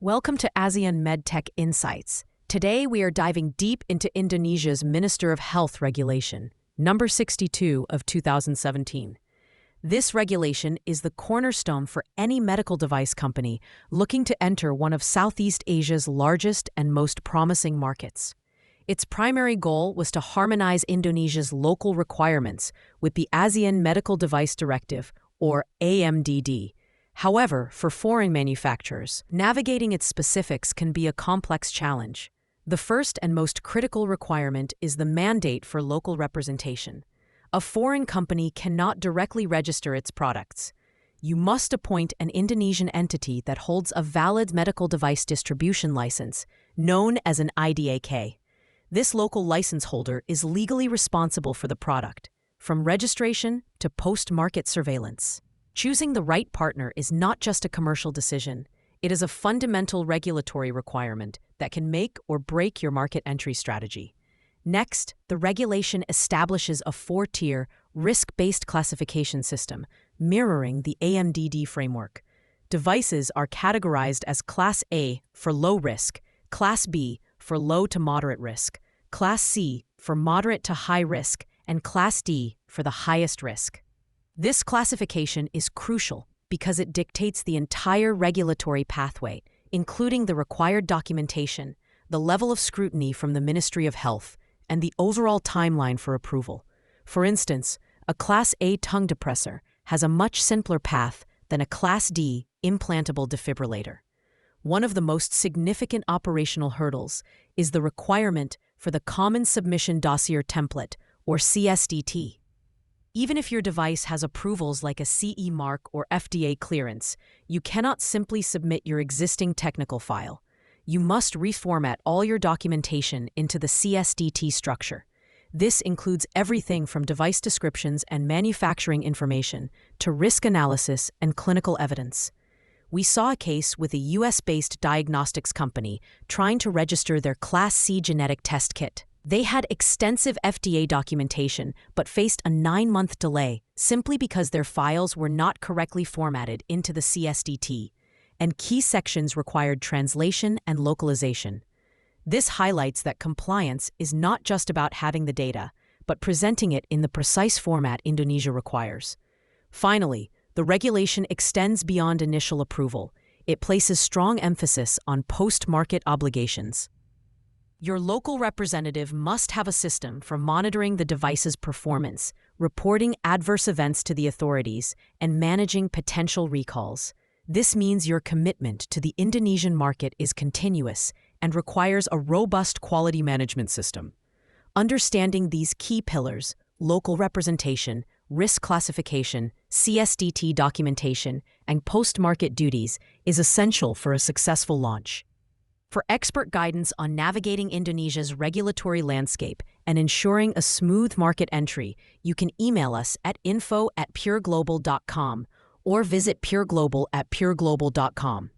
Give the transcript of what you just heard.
Welcome to ASEAN MedTech Insights. Today we are diving deep into Indonesia's Minister of Health Regulation, number 62 of 2017. This regulation is the cornerstone for any medical device company looking to enter one of Southeast Asia's largest and most promising markets. Its primary goal was to harmonize Indonesia's local requirements with the ASEAN Medical Device Directive, or AMDD. However, for foreign manufacturers, navigating its specifics can be a complex challenge. The first and most critical requirement is the mandate for local representation. A foreign company cannot directly register its products. You must appoint an Indonesian entity that holds a valid medical device distribution license, known as an IDAK. This local license holder is legally responsible for the product, from registration to post-market surveillance. Choosing the right partner is not just a commercial decision. It is a fundamental regulatory requirement that can make or break your market entry strategy. Next, the regulation establishes a four-tier, risk-based classification system, mirroring the AMDD framework. Devices are categorized as Class A for low risk, Class B for low to moderate risk, Class C for moderate to high risk, and Class D for the highest risk. This classification is crucial because it dictates the entire regulatory pathway, including the required documentation, the level of scrutiny from the Ministry of Health, and the overall timeline for approval. For instance, a Class A tongue depressor has a much simpler path than a Class D implantable defibrillator. One of the most significant operational hurdles is the requirement for the Common Submission Dossier Template, or CSDT. Even if your device has approvals like a CE mark or FDA clearance, you cannot simply submit your existing technical file. You must reformat all your documentation into the CSDT structure. This includes everything from device descriptions and manufacturing information to risk analysis and clinical evidence. We saw a case with a US-based diagnostics company trying to register their Class C genetic test kit. They had extensive FDA documentation but faced a 9-month delay simply because their files were not correctly formatted into the CSDT, and key sections required translation and localization. This highlights that compliance is not just about having the data, but presenting it in the precise format Indonesia requires. Finally, the regulation extends beyond initial approval. It places strong emphasis on post-market obligations. Your local representative must have a system for monitoring the device's performance, reporting adverse events to the authorities, and managing potential recalls. This means your commitment to the Indonesian market is continuous and requires a robust quality management system. Understanding these key pillars, local representation, risk classification, CSDT documentation, and post-market duties, is essential for a successful launch. For expert guidance on navigating Indonesia's regulatory landscape and ensuring a smooth market entry, you can email us at info@pureglobal.com or visit pureglobal@pureglobal.com.